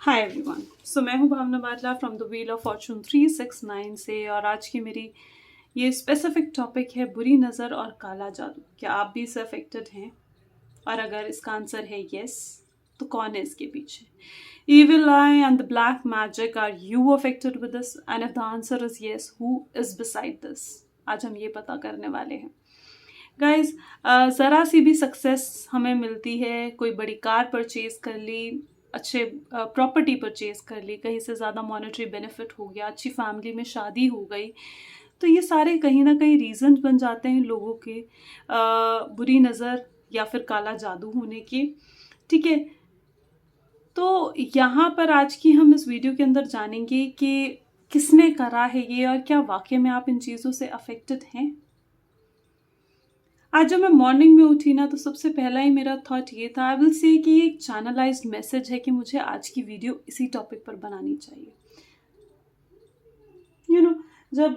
हाय everyone. मैं हूं Bhavna Batla from the wheel of fortune 369 से, और आज की मेरी ये स्पेसिफिक टॉपिक है बुरी नज़र और काला जादू। क्या आप भी इससे अफेक्टेड हैं? और अगर इसका आंसर है यस, तो कौन है इसके पीछे? Evil eye and the black magic, are you affected with this? And if the answer is yes, who is beside this? आज हम ये पता करने वाले हैं गाइज। ज़रा सी भी सक्सेस हमें मिलती है, कोई बड़ी कार परचेज कर ली, अच्छे प्रॉपर्टी परचेज कर ली, कहीं से ज़्यादा मॉनेटरी बेनिफिट हो गया, अच्छी फैमिली में शादी हो गई, तो ये सारे कहीं ना कहीं रीज़न बन जाते हैं लोगों के बुरी नज़र या फिर काला जादू होने के। ठीक है, तो यहाँ पर आज की हम इस वीडियो के अंदर जानेंगे कि किसने करा है ये, और क्या वाकई में आप इन चीज़ों से अफेक्टेड हैं। आज जब मैं मॉर्निंग में उठी ना, तो सबसे पहला ही मेरा थॉट ये था, आई विल से कि ये एक चैनलाइज्ड मैसेज है कि मुझे आज की वीडियो इसी टॉपिक पर बनानी चाहिए। यू नो, जब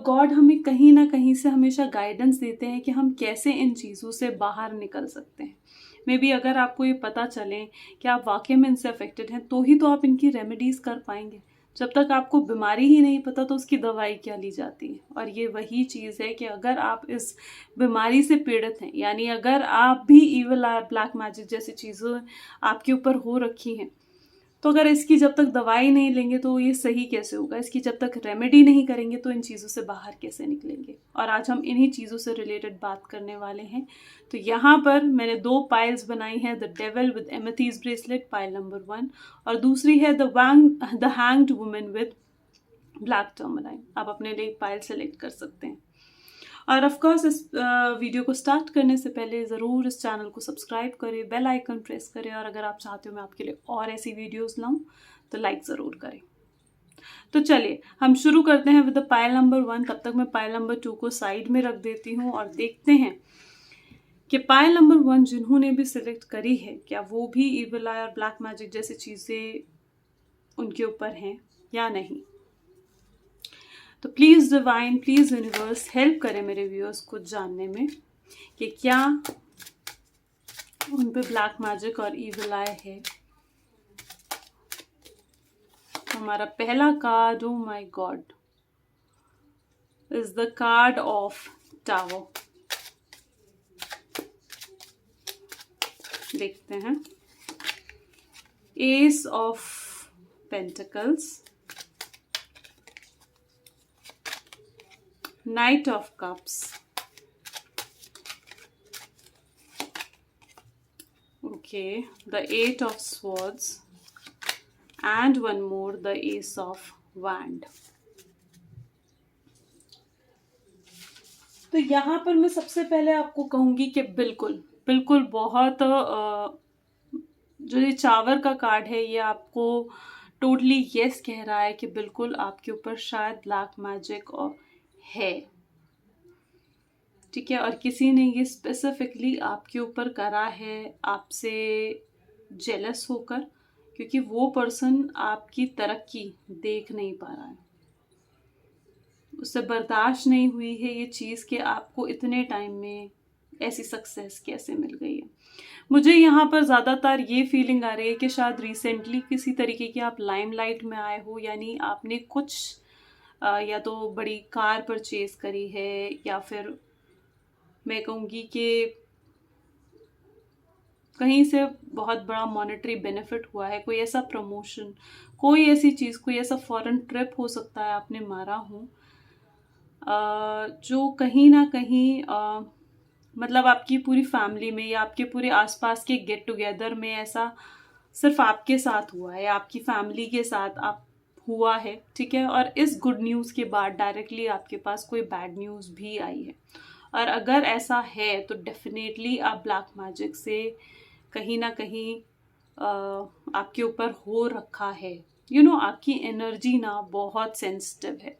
गॉड हमें कहीं ना कहीं से हमेशा गाइडेंस देते हैं कि हम कैसे इन चीज़ों से बाहर निकल सकते हैं। मे बी अगर आपको ये पता चले कि आप वाकई में इनसे अफेक्टेड हैं, तो ही तो आप इनकी रेमेडीज़ कर पाएंगे। जब तक आपको बीमारी ही नहीं पता, तो उसकी दवाई क्या ली जाती है। और ये वही चीज़ है कि अगर आप इस बीमारी से पीड़ित हैं, यानी अगर आप भी ईविल आर, ब्लैक मैजिक जैसी चीज़ें आपके ऊपर हो रखी हैं, तो अगर इसकी जब तक दवाई नहीं लेंगे तो ये सही कैसे होगा? इसकी जब तक रेमेडी नहीं करेंगे तो इन चीज़ों से बाहर कैसे निकलेंगे? और आज हम इन्हीं चीज़ों से रिलेटेड बात करने वाले हैं। तो यहाँ पर मैंने 2 पाइल्स बनाई हैं, the devil with amethyst bracelet pile number 1, और दूसरी है the hanged women with black tourmaline. आप अपने लिए पाइल सेलेक्ट कर सकते हैं। और ऑफ कोर्स इस वीडियो को स्टार्ट करने से पहले ज़रूर इस चैनल को सब्सक्राइब करें, बेल आइकन प्रेस करें, और अगर आप चाहते हो मैं आपके लिए और ऐसी वीडियोस लाऊं तो लाइक ज़रूर करें। तो चलिए हम शुरू करते हैं विद पाइल नंबर 1। तब तक मैं पाइल नंबर 2 को साइड में रख देती हूँ और देखते हैं कि पाइल नंबर 1 जिन्होंने भी सिलेक्ट करी है, क्या वो भी इविल आई और ब्लैक मैजिक जैसी चीज़ें उनके ऊपर हैं या नहीं। तो please divine, please universe help करें मेरे व्यूअर्स को जानने में कि क्या उन पे ब्लैक मैजिक और इविल आई है। तो हमारा पहला card, O my God, is the card of tower. देखते हैं, S of pentacles, Knight of Cups, okay, the Eight of Swords, and one more, the Ace of Wand. तो यहाँ पर मैं सबसे पहले आपको कहूँगी कि बिल्कुल बिल्कुल बहुत जो ये चावर का कार्ड है, ये आपको टोटली यस कह रहा है कि बिल्कुल आपके ऊपर शायद ब्लैक मैजिक और है। ठीक है, और किसी ने ये स्पेसिफिकली आपके ऊपर करा है आपसे जेलस होकर, क्योंकि वो पर्सन आपकी तरक्की देख नहीं पा रहा है, उससे बर्दाश्त नहीं हुई है ये चीज़ कि आपको इतने टाइम में ऐसी सक्सेस कैसे मिल गई है। मुझे यहाँ पर ज़्यादातर ये फीलिंग आ रही है कि शायद रिसेंटली किसी तरीके की आप लाइमलाइट में आए हो, यानी आपने कुछ या तो बड़ी कार परचेज करी है, या फिर मैं कहूँगी कि कहीं से बहुत बड़ा मॉनेटरी बेनिफिट हुआ है, कोई ऐसा प्रमोशन, कोई ऐसी चीज़, कोई ऐसा फॉरेन ट्रिप हो सकता है आपने मारा हो जो कहीं ना कहीं मतलब आपकी पूरी फैमिली में या आपके पूरे आसपास के गेट टुगेदर में ऐसा सिर्फ आपके साथ हुआ है, आपकी फैमिली के साथ आप हुआ है। ठीक है, और इस गुड न्यूज़ के बाद डायरेक्टली आपके पास कोई बैड न्यूज़ भी आई है, और अगर ऐसा है तो डेफिनेटली आप ब्लैक मैजिक से कहीं ना कहीं आपके ऊपर हो रखा है। यू नो, आपकी एनर्जी ना बहुत सेंसिटिव है,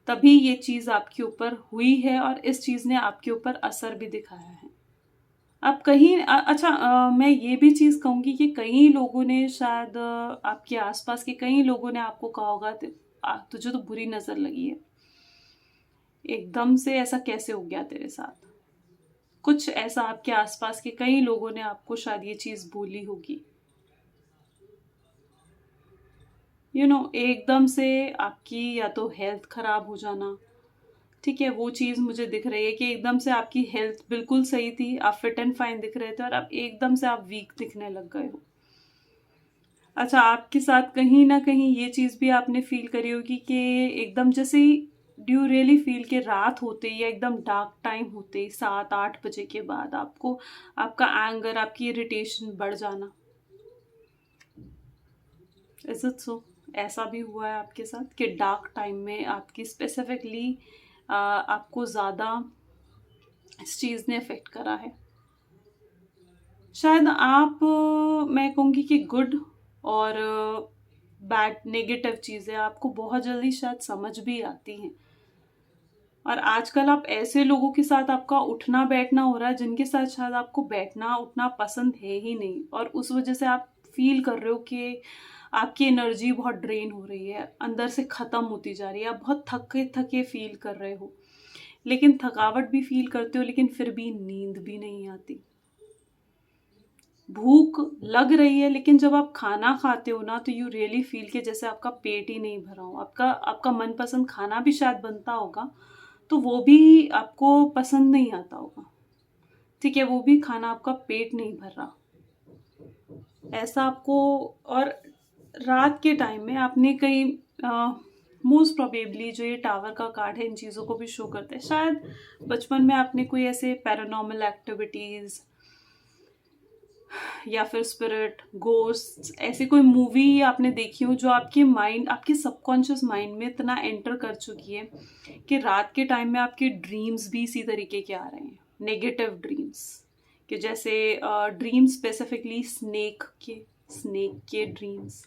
तभी ये चीज़ आपके ऊपर हुई है, और इस चीज़ ने आपके ऊपर असर भी दिखाया है। अब कहीं मैं ये भी चीज़ कहूँगी कि कई लोगों ने शायद आपके आसपास के कई लोगों ने आपको कहा होगा तुझे तो बुरी नज़र लगी है, एकदम से ऐसा कैसे हो गया तेरे साथ। कुछ ऐसा आपके आसपास के कई लोगों ने आपको शायद ये चीज़ बोली होगी। एकदम से आपकी या तो हेल्थ खराब हो जाना, ठीक है, वो चीज़ मुझे दिख रही है कि एकदम से आपकी हेल्थ बिल्कुल सही थी, आप फिट एंड फाइन दिख रहे थे और अब एकदम से आप वीक दिखने लग गए हो। अच्छा, आपके साथ कहीं ना कहीं ये चीज़ भी आपने फील करी होगी कि एकदम जैसे ही डू यू रियली फील कि रात होते ही या एकदम डार्क टाइम होते ही 7-8 बजे के बाद आपको आपका एंगर, आपकी इरिटेशन बढ़ जाना। Is it so? ऐसा भी हुआ है आपके साथ कि डार्क टाइम में आपकी स्पेसिफिकली आपको ज़्यादा इस चीज़ ने अफेक्ट करा है? शायद आप मैं कहूँगी कि गुड और बैड नेगेटिव चीज़ें आपको बहुत जल्दी शायद समझ भी आती हैं। और आजकल आप ऐसे लोगों के साथ आपका उठना बैठना हो रहा है जिनके साथ शायद आपको बैठना उठना पसंद है ही नहीं, और उस वजह से आप फील कर रहे हो कि आपकी एनर्जी बहुत ड्रेन हो रही है, अंदर से ख़त्म होती जा रही है, आप बहुत थके थके फील कर रहे हो, लेकिन थकावट भी फील करते हो, लेकिन फिर भी नींद भी नहीं आती। भूख लग रही है, लेकिन जब आप खाना खाते हो ना तो यू रियली फील कि जैसे आपका पेट ही नहीं भरा हो। आपका आपका मनपसंद खाना भी शायद बनता होगा, तो वो भी आपको पसंद नहीं आता होगा, ठीक है, वो भी खाना आपका पेट नहीं भर रहा, ऐसा आपको। और रात के टाइम में आपने कहीं मोस्ट प्रोबेबली जो ये टावर का कार्ड है इन चीज़ों को भी शो करता है, शायद बचपन में आपने कोई ऐसे पैरानॉर्मल एक्टिविटीज़ या फिर स्पिरिट घोस्ट ऐसी कोई मूवी आपने देखी हो जो आपके माइंड, आपके सबकॉन्शियस माइंड में इतना एंटर कर चुकी है कि रात के टाइम में आपके ड्रीम्स भी इसी तरीके के आ रहे हैं, नेगेटिव ड्रीम्स। कि जैसे ड्रीम स्पेसिफिकली स्नेक के ड्रीम्स,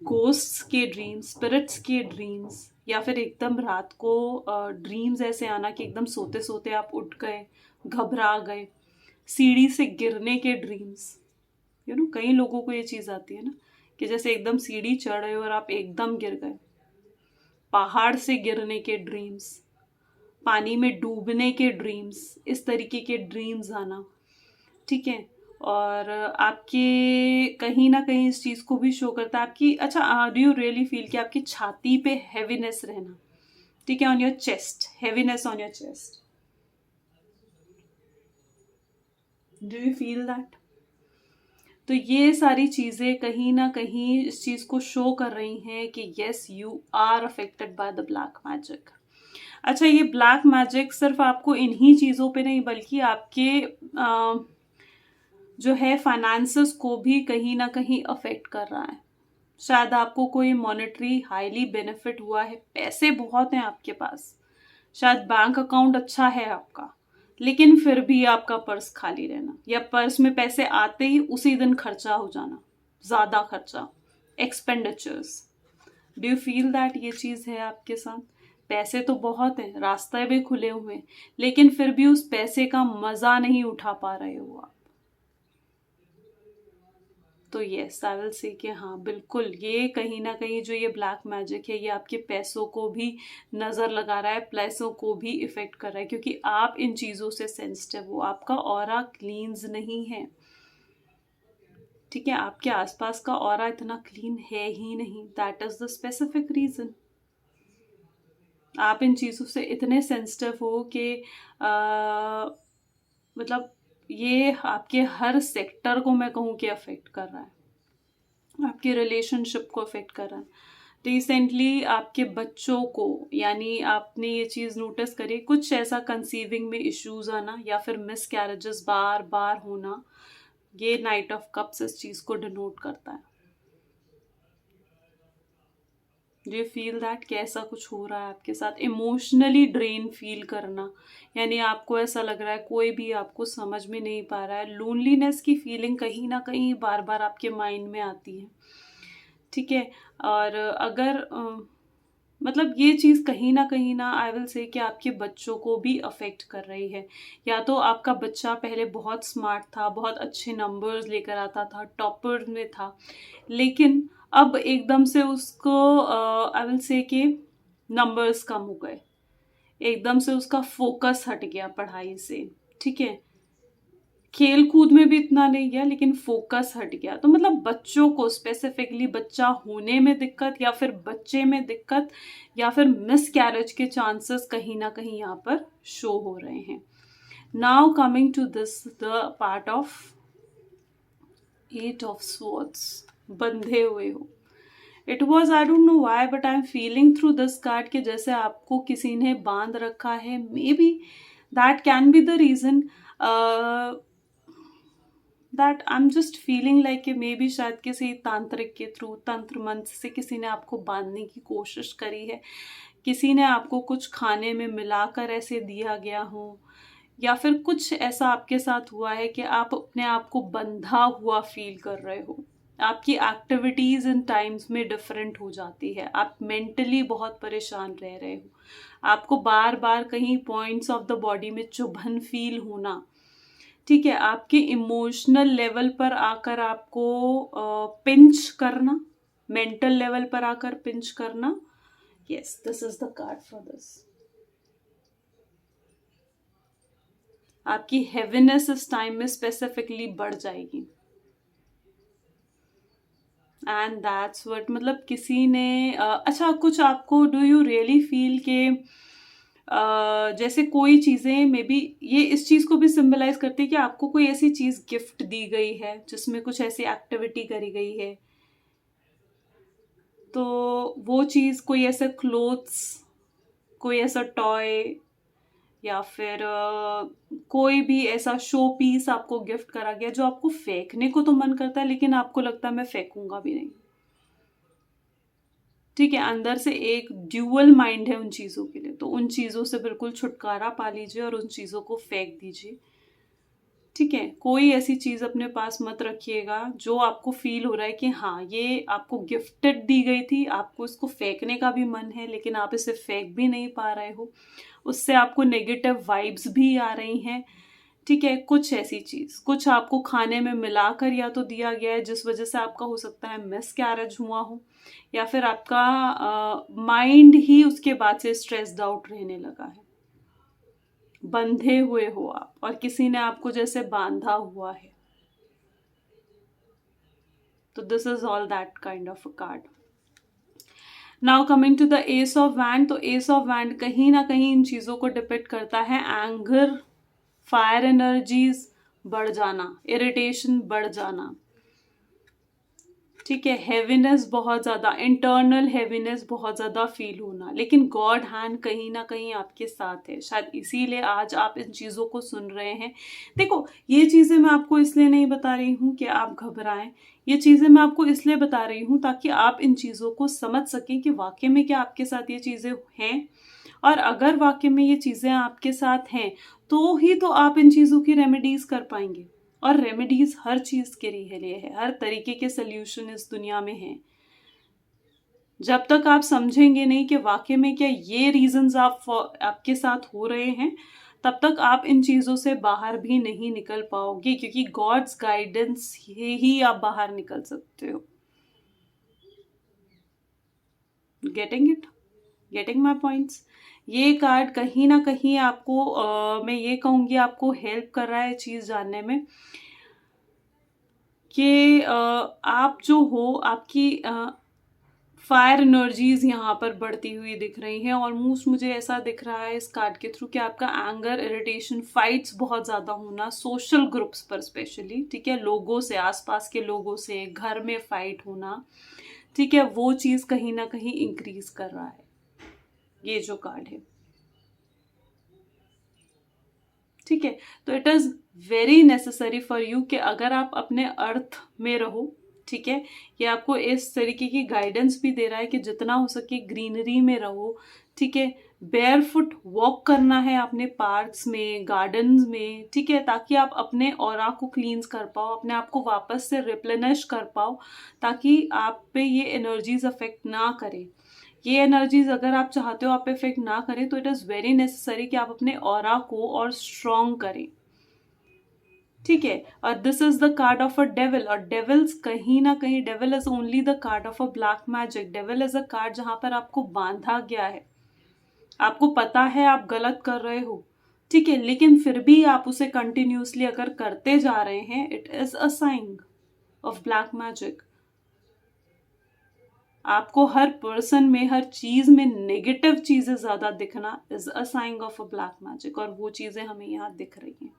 घोस्ट्स के ड्रीम्स, स्पिरिट्स के ड्रीम्स, या फिर एकदम रात को ड्रीम्स ऐसे आना कि एकदम सोते सोते आप उठ गए, घबरा गए, सीढ़ी से गिरने के ड्रीम्स। कई लोगों को ये चीज़ आती है ना कि जैसे एकदम सीढ़ी चढ़ रहे हो और आप एकदम गिर गए, पहाड़ से गिरने के ड्रीम्स, पानी में डूबने के ड्रीम्स, इस तरीके के ड्रीम्स आना, ठीक है। और आपके कहीं ना कहीं इस चीज़ को भी शो करता है आपकी, अच्छा, डू यू रियली फील कि आपकी छाती पे हैवीनेस रहना, ठीक है, on your chest, heaviness on your chest, do you feel that? तो ये सारी चीज़ें कहीं ना कहीं इस चीज़ को शो कर रही हैं कि yes, you are affected by the black magic. अच्छा, ये ब्लैक मैजिक सिर्फ आपको इन्हीं चीज़ों पे नहीं बल्कि आपके जो है फाइनेंसेस को भी कहीं ना कहीं अफेक्ट कर रहा है। शायद आपको कोई मॉनेटरी हाईली बेनिफिट हुआ है, पैसे बहुत हैं आपके पास, शायद बैंक अकाउंट अच्छा है आपका, लेकिन फिर भी आपका पर्स खाली रहना, या पर्स में पैसे आते ही उसी दिन खर्चा हो जाना, ज़्यादा खर्चा, expenditures. Do you feel that ये चीज़ है आपके साथ? पैसे तो बहुत हैं, रास्ते भी खुले हुए हैं, लेकिन फिर भी उस पैसे का मज़ा नहीं उठा पा रहे हो आप। तो यस, आई विल से कि हाँ बिल्कुल, ये कहीं ना कहीं जो ये ब्लैक मैजिक है ये आपके पैसों को भी नज़र लगा रहा है, पैसों को भी इफेक्ट कर रहा है, क्योंकि आप इन चीज़ों से सेंसिटिव हो, आपका ऑरा क्लीन्स नहीं है, ठीक है, आपके आसपास का ऑरा इतना क्लीन है ही नहीं, that is the specific reason. आप इन चीज़ों से इतने सेंसिटिव हो कि मतलब ये आपके हर सेक्टर को मैं कहूँ कि अफेक्ट कर रहा है, आपके रिलेशनशिप को अफेक्ट कर रहा है। रिसेंटली आपके बच्चों को, यानी आपने ये चीज़ नोटिस करी, कुछ ऐसा कंसीविंग में इश्यूज आना या फिर मिस कैरेजेस बार बार होना, ये नाइट ऑफ कप्स इस चीज़ को डिनोट करता है। डू यू फील दैट कि ऐसा कुछ हो रहा है आपके साथ? इमोशनली ड्रेन फील करना, यानी आपको ऐसा लग रहा है कोई भी आपको समझ में नहीं पा रहा है, लोनलीनेस की फीलिंग कहीं ना कहीं बार बार आपके माइंड में आती है, ठीक है। और अगर मतलब ये चीज़ कहीं ना आई विल से कि आपके बच्चों को भी अफेक्ट कर रही है। या तो आपका बच्चा पहले बहुत स्मार्ट था, बहुत अच्छे नंबर्स लेकर आता था, टॉपर में था, लेकिन अब एकदम से उसको आई विल से कि नंबर्स कम हो गए, एकदम से उसका फोकस हट गया पढ़ाई से, ठीक है। खेल कूद में भी इतना नहीं गया, लेकिन फोकस हट गया। तो मतलब बच्चों को स्पेसिफिकली बच्चा होने में दिक्कत, या फिर बच्चे में दिक्कत, या फिर मिस कैरेज के चांसेस कहीं ना कहीं यहाँ पर शो हो रहे हैं। Now coming to this the part of 8 of swords, बंधे हुए हो। It was, I don't know why, but I am feeling through this card कि जैसे आपको किसी ने बांध रखा है। Maybe that can be the reason, that I am just feeling like कि मे बी शायद किसी तांत्रिक के थ्रू, तंत्र मंत्र से किसी ने आपको बांधने की कोशिश करी है, किसी ने आपको कुछ खाने में मिलाकर ऐसे दिया गया हो, या फिर कुछ ऐसा आपके साथ हुआ है कि आप अपने आप को बंधा हुआ फील कर रहे हो। आपकी एक्टिविटीज इन टाइम्स में डिफरेंट हो जाती है, आप मेंटली बहुत परेशान रह रहे हो, आपको बार बार कहीं पॉइंट्स ऑफ द बॉडी में चुभन फील होना, ठीक है, आपके इमोशनल लेवल पर आकर आपको पिंच करना, मेंटल लेवल पर आकर पिंच करना। Yes, this is the card for this. आपकी हेवीनेस इस टाइम में स्पेसिफिकली बढ़ जाएगी। एंड दैट्स व्हाट, मतलब किसी ने अच्छा कुछ आपको, डू यू रियली फील के जैसे कोई चीज़ें मे बी ये इस चीज़ को भी सिंबलाइज करती है कि आपको कोई ऐसी चीज़ गिफ्ट दी गई है जिसमें कुछ ऐसी एक्टिविटी करी गई है, तो वो चीज़ कोई ऐसा क्लोथ्स, कोई ऐसा टॉय, या फिर कोई भी ऐसा शो पीस आपको गिफ्ट करा गया जो आपको फेंकने को तो मन करता है, लेकिन आपको लगता है मैं फेंकूंगा भी नहीं। ठीक है, अंदर से एक ड्यूअल माइंड है उन चीज़ों के लिए, तो उन चीज़ों से बिल्कुल छुटकारा पा लीजिए और उन चीज़ों को फेंक दीजिए। ठीक है, कोई ऐसी चीज़ अपने पास मत रखिएगा जो आपको फील हो रहा है कि हाँ ये आपको गिफ्टेड दी गई थी, आपको इसको फेंकने का भी मन है लेकिन आप इसे फेंक भी नहीं पा रहे हो, उससे आपको नेगेटिव वाइब्स भी आ रही हैं। ठीक है, कुछ ऐसी चीज़, कुछ आपको खाने में मिलाकर या तो दिया गया है जिस वजह से आपका हो सकता है मिस कैरेज हुआ हो, या फिर आपका माइंड ही उसके बाद से स्ट्रेस्ड आउट रहने लगा है, बंधे हुए हो आप और किसी ने आपको जैसे बांधा हुआ है। तो this is all that kind of a card. Now coming to the ace of wand, तो एस ऑफ वैंड कहीं ना कहीं इन चीज़ों को डिपेक्ट करता है, एंगर, फायर एनर्जीज बढ़ जाना, इरिटेशन बढ़ जाना, ठीक है, हैवीनेस बहुत ज़्यादा, इंटरनल हैवीनेस बहुत ज़्यादा फील होना, लेकिन गॉड हैंड कहीं ना कहीं आपके साथ है, शायद इसीलिए आज आप इन चीज़ों को सुन रहे हैं। देखो, ये चीज़ें मैं आपको इसलिए नहीं बता रही हूँ कि आप घबराएं, ये चीज़ें मैं आपको इसलिए बता रही हूँ ताकि आप इन चीज़ों को समझ सकें कि वाकई में क्या आपके साथ ये चीज़ें हैं, और अगर वाकई में ये चीज़ें आपके साथ हैं तो ही तो आप इन चीज़ों की रेमेडीज कर पाएंगे। और रेमेडीज हर चीज़ के लिए है, हर तरीके के सल्यूशन इस दुनिया में हैं। जब तक आप समझेंगे नहीं कि वाकई में क्या ये रीजंस आपके साथ हो रहे हैं, तब तक आप इन चीज़ों से बाहर भी नहीं निकल पाओगे, क्योंकि गॉड्स गाइडेंस ही आप बाहर निकल सकते हो। Getting it, getting my points. ये कार्ड कहीं ना कहीं आपको मैं ये कहूँगी आपको हेल्प कर रहा है चीज़ जानने में कि आप जो हो, आपकी फायर एनर्जीज यहाँ पर बढ़ती हुई दिख रही हैं। ऑलमोस्ट मुझे ऐसा दिख रहा है इस कार्ड के थ्रू कि आपका एंगर, इरिटेशन, फाइट्स बहुत ज़्यादा होना सोशल ग्रुप्स पर स्पेशली, ठीक है, लोगों से, आसपास के लोगों से, घर में फाइट होना, ठीक है, वो चीज़ कहीं ना कहीं इंक्रीज कर रहा है ये जो कार्ड है। ठीक है, तो it is very necessary for you कि अगर आप अपने अर्थ में रहो, ठीक है, ये आपको इस तरीके की गाइडेंस भी दे रहा है कि जितना हो सके ग्रीनरी में रहो, ठीक है, बेयरफुट वॉक करना है अपने पार्क्स में, गार्डन्स में, ठीक है, ताकि आप अपने ऑरा को क्लींस कर पाओ, अपने आप को वापस से रिप्लेनिश कर पाओ, ताकि आप पे ये एनर्जीज अफेक्ट ना करें। ये एनर्जीज अगर आप चाहते हो आप इफेक्ट ना करें, तो इट इज़ वेरी नेसेसरी कि आप अपने ऑरा को और स्ट्रॉन्ग करें। ठीक है, और this is the card of a devil, और डेविल्स कहीं ना कहीं, devil is only the card of a black magic. Devil is a card जहां पर आपको बांधा गया है, आपको पता है आप गलत कर रहे हो, ठीक है, लेकिन फिर भी आप उसे कंटिन्यूसली अगर करते जा रहे हैं, it is a sign of black magic. आपको हर पर्सन में, हर चीज में नेगेटिव चीजें ज्यादा दिखना is a sign of a black magic, और वो चीजें हमें यहाँ दिख रही हैं।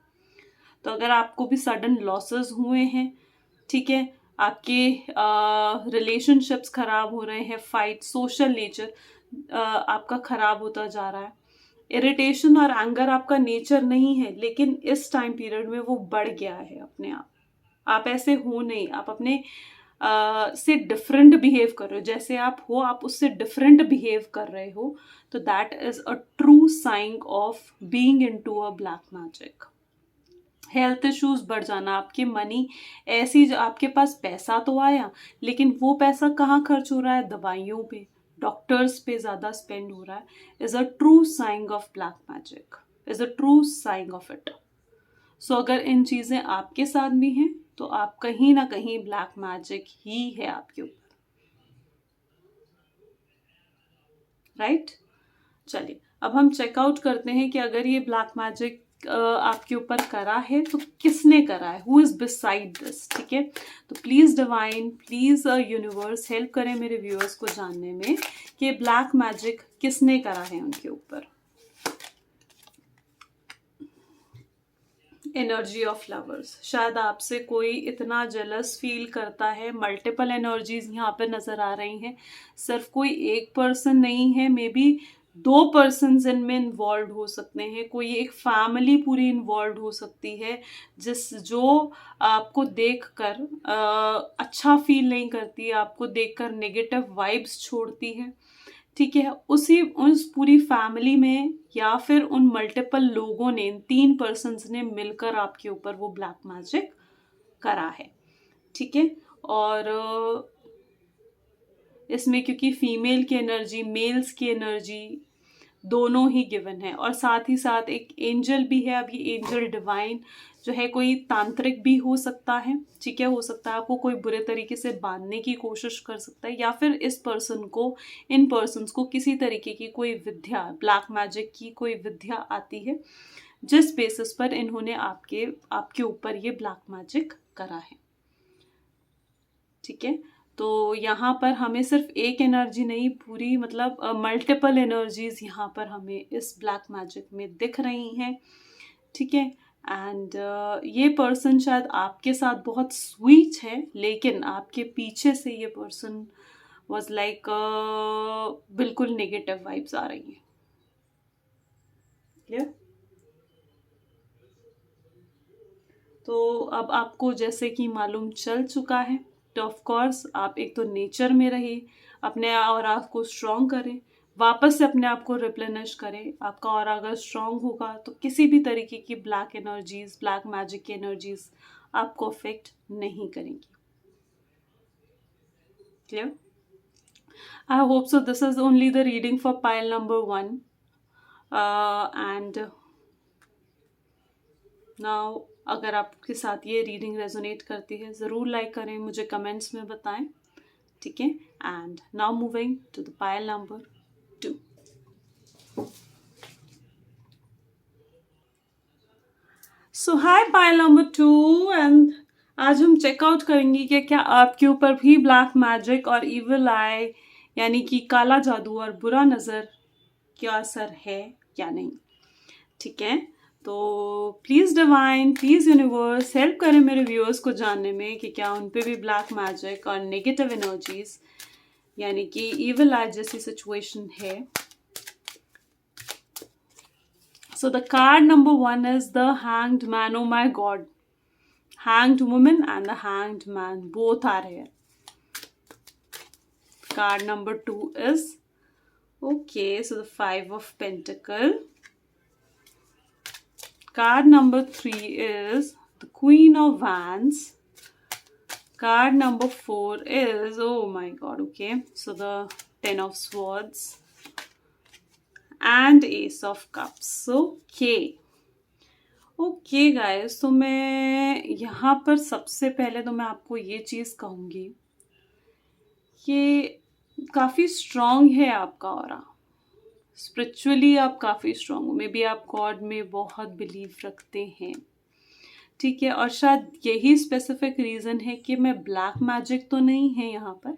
तो अगर आपको भी सडन लॉसेस हुए हैं, ठीक है, आपके रिलेशनशिप्स खराब हो रहे हैं, फाइट, सोशल नेचर आपका खराब होता जा रहा है, इरिटेशन और एंगर आपका नेचर नहीं है, लेकिन इस टाइम पीरियड में वो बढ़ गया है अपने आप ऐसे हो नहीं, आप अपने से डिफरेंट बिहेव कर रहे हो, जैसे आप हो आप उससे डिफरेंट बिहेव कर रहे हो, तो that is a true sign of being into a black magic. Health issues बढ़ जाना, आपकी मनी ऐसी, आपके पास पैसा तो आया, लेकिन वो पैसा कहाँ खर्च हो रहा है, दवाइयों पे, डॉक्टर्स पे ज्यादा स्पेंड हो रहा है, is a true sign of black magic, is a true sign of it. So अगर इन चीजें आपके साथ भी हैं, तो आप कहीं ना कहीं ब्लैक मैजिक ही है आपके ऊपर, राइट? चलिए अब हम चेकआउट करते हैं कि अगर ये ब्लैक मैजिक आपके ऊपर करा है तो किसने करा है, हु इज बिसाइड दिस, ठीक है? तो please divine, please universe help करें मेरे व्यूअर्स को जानने में कि ब्लैक मैजिक किसने करा है उनके ऊपर। एनर्जी ऑफ लवर्स, शायद आपसे कोई इतना जेलस फील करता है, मल्टीपल एनर्जीज यहाँ पे नजर आ रही हैं, सिर्फ कोई एक पर्सन नहीं है, मे बी 2 पर्सन इनमें इन्वॉल्व हो सकते हैं, कोई एक फैमिली पूरी इन्वॉल्व हो सकती है, जो आपको देखकर अच्छा फील नहीं करती, आपको देखकर नेगेटिव वाइब्स छोड़ती है, ठीक है? उस पूरी फैमिली में या फिर उन मल्टीपल लोगों ने, इन 3 पर्सन्स ने मिलकर आपके ऊपर वो ब्लैक मैजिक करा है, ठीक है? और इसमें क्योंकि फीमेल की एनर्जी, मेल्स की एनर्जी दोनों ही गिवन है, और साथ ही साथ एक एंजल भी है। अब ये एंजल डिवाइन जो है कोई तांत्रिक भी हो सकता है, ठीक है? हो सकता है आपको कोई बुरे तरीके से बांधने की कोशिश कर सकता है, या फिर इस पर्सन को, इन पर्सन्स को किसी तरीके की कोई विद्या, ब्लैक मैजिक की कोई विद्या आती है, जिस बेसिस पर इन्होंने आपके ऊपर ये ब्लैक मैजिक करा है, ठीक है? तो यहाँ पर हमें सिर्फ एक एनर्जी नहीं, पूरी मतलब मल्टीपल एनर्जीज यहाँ पर हमें इस ब्लैक मैजिक में दिख रही हैं, ठीक है? एंड ये पर्सन शायद आपके साथ बहुत स्वीट है, लेकिन आपके पीछे से ये पर्सन वॉज लाइक बिल्कुल नेगेटिव वाइब्स आ रही हैं, क्लियर? तो अब आपको जैसे कि मालूम चल चुका है, तो ऑफ कोर्स आप एक तो नेचर में रहिए, अपने और आपको स्ट्रॉन्ग करें, वापस से अपने आप को रिप्लेनिश करें। आपका और अगर स्ट्रॉन्ग होगा तो किसी भी तरीके की ब्लैक एनर्जीज, ब्लैक मैजिक की एनर्जीज आपको अफेक्ट नहीं करेंगी, clear? I hope so this is only the reading for pile number 1 and now अगर आपके साथ ये रीडिंग रेजोनेट करती है, ज़रूर लाइक करें, मुझे कमेंट्स में बताएं, ठीक है? And now moving to the pile number 2। So hi pile number 2, and आज हम चेकआउट करेंगे कि क्या आपके ऊपर भी ब्लैक मैजिक और इविल आई यानी कि काला जादू और बुरा नज़र क्या असर है या नहीं, ठीक है? तो please divine, please universe help करें मेरे व्यूअर्स को जानने में कि क्या उन पे भी ब्लैक मैजिक और नेगेटिव एनर्जीज यानी कि इविल आई जैसी सिचुएशन है। So the card number 1 is the hanged man. Oh my God, hanged woman and the hanged man both are here. Card number 2 is okay, so the 5 of Pentacle. Card number 3 is the Queen of Wands. Card number 4 is, oh my god, okay, so the 10 of Swords and Ace of Cups. Okay guys, तो मैं यहाँ पर सबसे पहले तो मैं आपको ये चीज़ कहूँगी, ये काफ़ी स्ट्रॉन्ग है आपका ऑरा, स्पिरिचुअली आप काफ़ी स्ट्रांग हो, मे बी आप गॉड में बहुत बिलीव रखते हैं, ठीक है। और शायद यही स्पेसिफिक रीज़न है कि मैं ब्लैक मैजिक तो नहीं है यहाँ पर,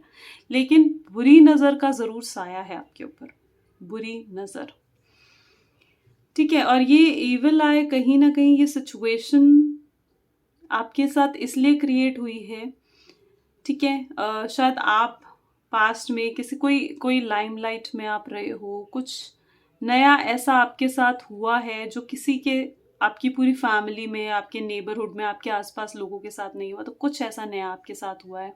लेकिन बुरी नज़र का ज़रूर साया है आपके ऊपर, बुरी नज़र, ठीक है। और ये इविल आए कहीं ना कहीं, ये सिचुएशन आपके साथ इसलिए क्रिएट हुई है, ठीक है। शायद आप पास्ट में किसी कोई लाइमलाइट में आप रहे हो, कुछ नया ऐसा आपके साथ हुआ है जो किसी के, आपकी पूरी फैमिली में, आपके नेबरहुड में, आपके आसपास लोगों के साथ नहीं हुआ, तो कुछ ऐसा नया आपके साथ हुआ है,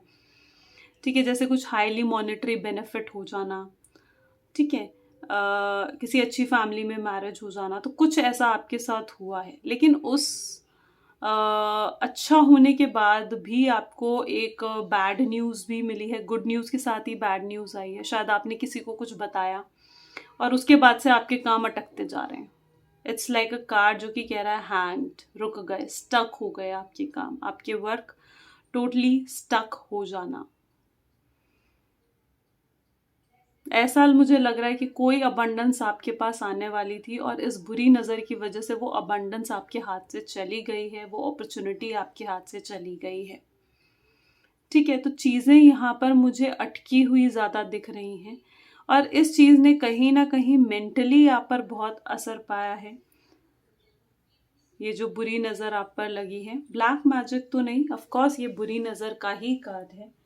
ठीक है। जैसे कुछ हाईली मॉनेटरी बेनिफिट हो जाना, ठीक है। किसी अच्छी फैमिली में मैरिज हो जाना, तो कुछ ऐसा आपके साथ हुआ है। लेकिन उस अच्छा होने के बाद भी आपको एक बैड न्यूज़ भी मिली है, गुड न्यूज़ के साथ ही बैड न्यूज़ आई है। शायद आपने किसी को कुछ बताया और उसके बाद से आपके काम अटकते जा रहे हैं। इट्स लाइक अ कार्ड जो कि कह रहा है हैंड, रुक गए, स्टक हो गए आपके काम, आपके वर्क टोटली स्टक हो जाना। ऐसा मुझे लग रहा है कि कोई अबंडेंस आपके पास आने वाली थी और इस बुरी नज़र की वजह से वो अबंडेंस आपके हाथ से चली गई है, वो अपॉर्चुनिटी आपके हाथ से चली गई है, ठीक है। तो चीज़ें यहाँ पर मुझे अटकी हुई ज़्यादा दिख रही हैं और इस चीज़ ने कहीं ना कहीं मेंटली आप पर बहुत असर पाया है। ये जो बुरी नज़र आप पर लगी है, ब्लैक मैजिक तो नहीं, ऑफ कोर्स ये बुरी नज़र का ही कार्ड है।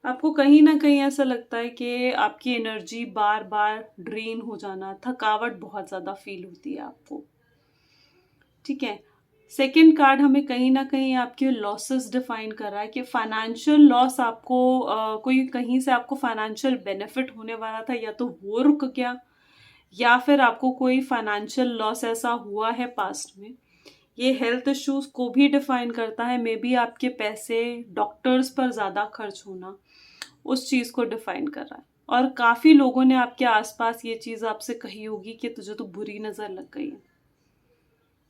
आपको कहीं ना कहीं ऐसा लगता है कि आपकी एनर्जी बार बार ड्रेन हो जाना, थकावट बहुत ज़्यादा फील होती है आपको, ठीक है। सेकंड कार्ड हमें कहीं ना कहीं आपके लॉसेस डिफाइन कर रहा है कि फाइनेंशियल लॉस आपको, कोई कहीं से आपको फाइनेंशियल बेनिफिट होने वाला था, या तो वो रुक गया, या फिर आपको कोई फाइनेंशियल लॉस ऐसा हुआ है पास्ट में। ये हेल्थ इश्यूज को भी डिफाइन करता है, मे बी आपके पैसे डॉक्टर्स पर ज़्यादा खर्च होना उस चीज़ को डिफाइन कर रहा है। और काफ़ी लोगों ने आपके आसपास ये चीज़ आपसे कही होगी कि तुझे तो बुरी नज़र लग गई है।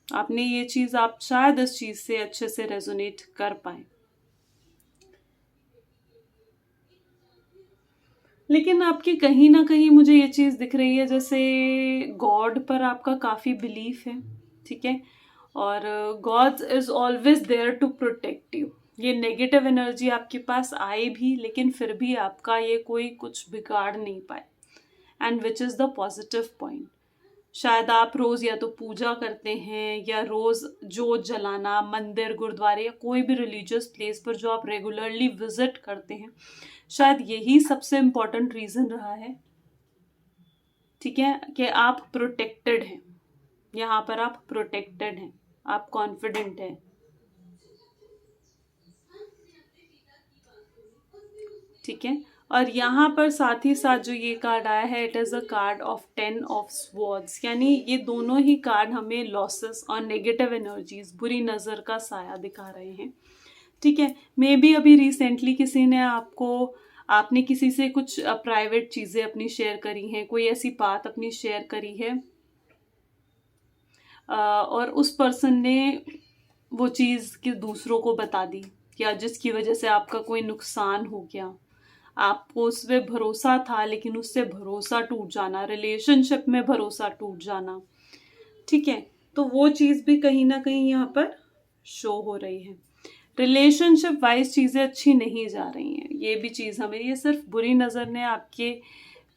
आपने ये चीज़, आप शायद इस चीज़ से अच्छे से रेजोनेट कर पाए। लेकिन आपकी कहीं ना कहीं मुझे ये चीज़ दिख रही है जैसे गॉड पर आपका काफ़ी बिलीफ है, ठीक है। और God is always there to protect you. ये नेगेटिव एनर्जी आपके पास आए भी, लेकिन फिर भी आपका ये कोई कुछ बिगाड़ नहीं पाए, and which is the positive point. शायद आप रोज या तो पूजा करते हैं, या रोज जोत जलाना, मंदिर, गुरुद्वारे या कोई भी रिलीजियस प्लेस पर जो आप रेगुलरली विजिट करते हैं, शायद यही सबसे इम्पोर्टेंट रीजन रहा है, ठीक है, कि आप प्रोटेक्टेड हैं। यहाँ पर आप प्रोटेक्टेड हैं, आप कॉन्फिडेंट हैं, ठीक है। और यहाँ पर साथ ही साथ जो ये कार्ड आया है, it is a card of 10 of swords, यानी ये दोनों ही कार्ड हमें लॉसेस और नेगेटिव एनर्जीज, बुरी नज़र का साया दिखा रहे हैं, ठीक है। मे बी अभी रिसेंटली किसी ने आपने किसी से कुछ प्राइवेट चीज़ें अपनी शेयर करी हैं, कोई ऐसी बात अपनी शेयर करी है, और उस पर्सन ने वो चीज़ कि दूसरों को बता दी, या जिसकी वजह से आपका कोई नुकसान हो गया। आपको उस पर भरोसा था, लेकिन उससे भरोसा टूट जाना, रिलेशनशिप में भरोसा टूट जाना, ठीक है। तो वो चीज़ भी कहीं ना कहीं यहाँ पर शो हो रही है। रिलेशनशिप वाइज चीज़ें अच्छी नहीं जा रही हैं, ये भी चीज़ हमें, ये सिर्फ बुरी नज़र ने आपके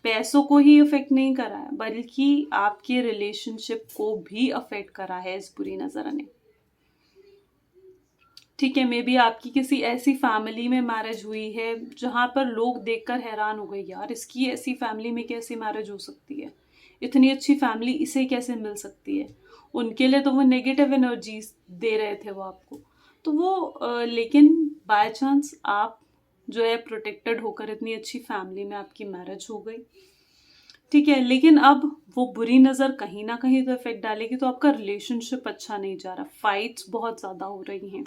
पैसों को ही अफेक्ट नहीं करा है, बल्कि आपके रिलेशनशिप को भी अफेक्ट करा है इस बुरी नज़र ने, ठीक है। मे बी आपकी किसी ऐसी फैमिली में मैरिज हुई है जहाँ पर लोग देखकर हैरान हो गए, यार इसकी ऐसी फैमिली में कैसे मैरिज हो सकती है, इतनी अच्छी फैमिली इसे कैसे मिल सकती है। उनके लिए तो वो नेगेटिव एनर्जी दे रहे थे वो आपको, तो वो लेकिन बाय चांस आप जो है प्रोटेक्टेड होकर इतनी अच्छी फैमिली में आपकी मैरिज हो गई, ठीक है। लेकिन अब वो बुरी नज़र कहीं ना कहीं तो इफेक्ट डालेगी, तो आपका रिलेशनशिप अच्छा नहीं जा रहा, फाइट्स बहुत ज़्यादा हो रही हैं,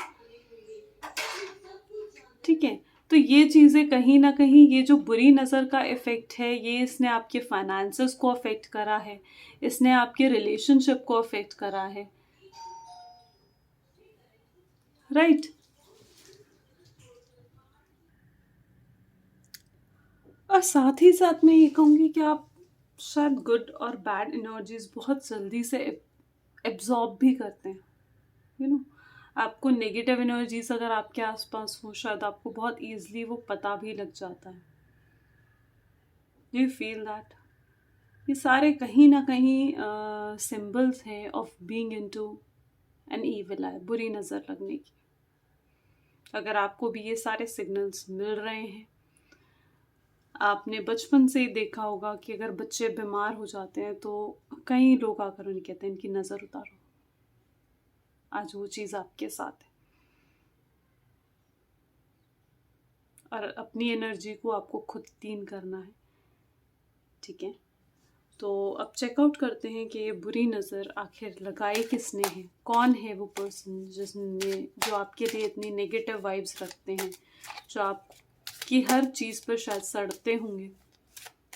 ठीक है। तो ये चीज़ें कहीं ना कहीं, ये जो बुरी नज़र का इफेक्ट है, ये इसने आपके फाइनेंसेस को अफेक्ट करा है, इसने आपके रिलेशनशिप को अफेक्ट करा है, राइट। और साथ ही साथ मैं ये कहूँगी कि आप शायद गुड और बैड एनर्जीज बहुत जल्दी से एब्जॉर्ब भी करते हैं, यू नो। आपको नेगेटिव एनर्जीज अगर आपके आसपास हो, शायद आपको बहुत ईजिली वो पता भी लग जाता है। यू फील दैट ये सारे कहीं ना कहीं सिंबल्स हैं of being into an evil आई, बुरी नज़र लगने की। अगर आपको भी ये सारे सिग्नल्स मिल रहे हैं, आपने बचपन से ही देखा होगा कि अगर बच्चे बीमार हो जाते हैं तो कई लोग आकर उन्हें कहते हैं इनकी नज़र उतारो। आज वो चीज़ आपके साथ है और अपनी एनर्जी को आपको खुद क्लीन करना है, ठीक है। तो अब चेकआउट करते हैं कि ये बुरी नज़र आखिर लगाई किसने है, कौन है वो पर्सन जो आपके लिए इतनी नेगेटिव वाइब्स रखते हैं, जो आपकी हर चीज़ पर शायद सड़ते होंगे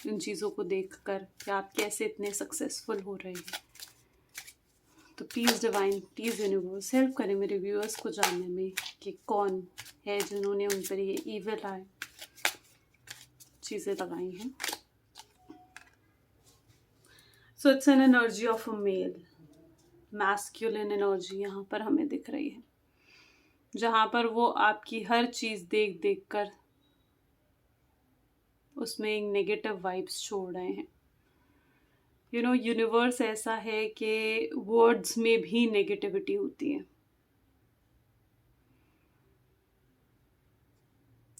इन चीज़ों को देखकर कि आप कैसे इतने सक्सेसफुल हो रहे हैं। तो please divine, please universe help करें मेरे व्यूअर्स को जानने में कि कौन है जिन्होंने उन पर ये इविल आए चीज़ें लगाई हैं। So it's an energy of a male, masculine energy यहाँ पर हमें दिख रही है, जहाँ पर वो आपकी हर चीज़ देख देख कर उसमें एक नेगेटिव वाइब्स छोड़ रहे हैं। यू नो, यूनिवर्स ऐसा है कि वर्ड्स में भी नेगेटिविटी होती है,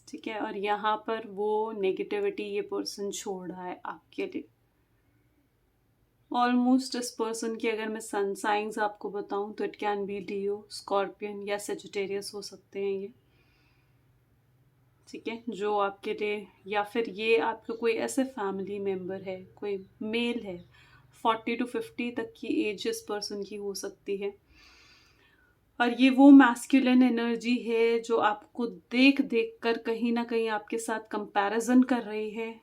ठीक है। और यहाँ पर वो नेगेटिविटी ये पर्सन छोड़ रहा है आपके लिए। ऑलमोस्ट इस पर्सन की अगर मैं सन साइंस आपको बताऊं तो it can be Leo, scorpion या सेजिटेरियस हो सकते हैं ये, ठीक है। जो आपके लिए, या फिर ये आपके कोई ऐसे फैमिली मेम्बर है, कोई मेल है, 40 to 50 तक की एज इस पर्सन की हो सकती है। और ये वो मैस्कुलिन एनर्जी है जो आपको देख देख कर कहीं ना कहीं आपके साथ कंपैरिजन कर रही है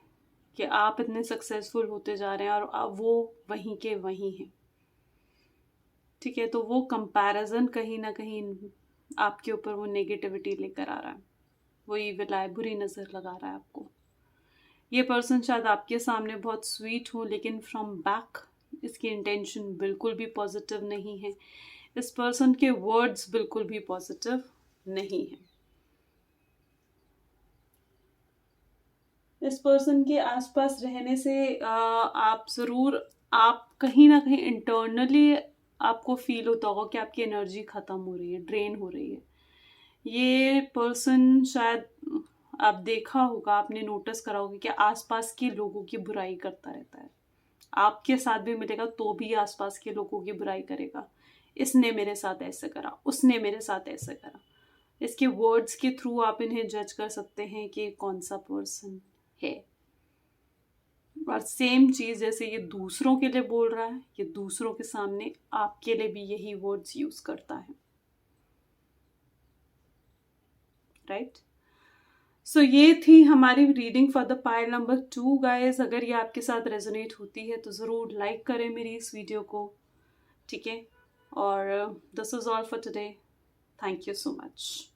कि आप इतने सक्सेसफुल होते जा रहे हैं और वो वहीं के वहीं हैं, ठीक है। तो वो कंपैरिजन कहीं ना कहीं आपके ऊपर वो नेगेटिविटी लेकर आ रहा है, वो इविल आए, बुरी नज़र लगा रहा है आपको। ये पर्सन शायद आपके सामने बहुत स्वीट हो, लेकिन फ्रॉम बैक इसकी इंटेंशन बिल्कुल भी पॉजिटिव नहीं है। इस पर्सन के वर्ड्स बिल्कुल भी पॉजिटिव नहीं है। इस पर्सन के आसपास रहने से आप ज़रूर, आप कहीं ना कहीं इंटरनली आपको फील होता होगा कि आपकी एनर्जी ख़त्म हो रही है, ड्रेन हो रही है। ये पर्सन शायद, आप देखा होगा, आपने नोटिस करा होगा कि आसपास के लोगों की बुराई करता रहता है। आपके साथ भी मिलेगा तो भी आसपास के लोगों की बुराई करेगा। इसने मेरे साथ ऐसे करा, उसने मेरे साथ ऐसे करा। इसके वर्ड्स के थ्रू आप इन्हें जज कर सकते हैं कि कौन सा पर्सन है। और सेम चीज़ जैसे ये दूसरों के लिए बोल रहा है, ये दूसरों के सामने आपके लिए भी यही वर्ड्स यूज करता है, राइट। सो ये थी हमारी reading for the pile number 2 guys. अगर ये आपके साथ रेजोनेट होती है तो ज़रूर लाइक करें मेरी इस वीडियो को, ठीक है। और this is all for today. Thank you so much.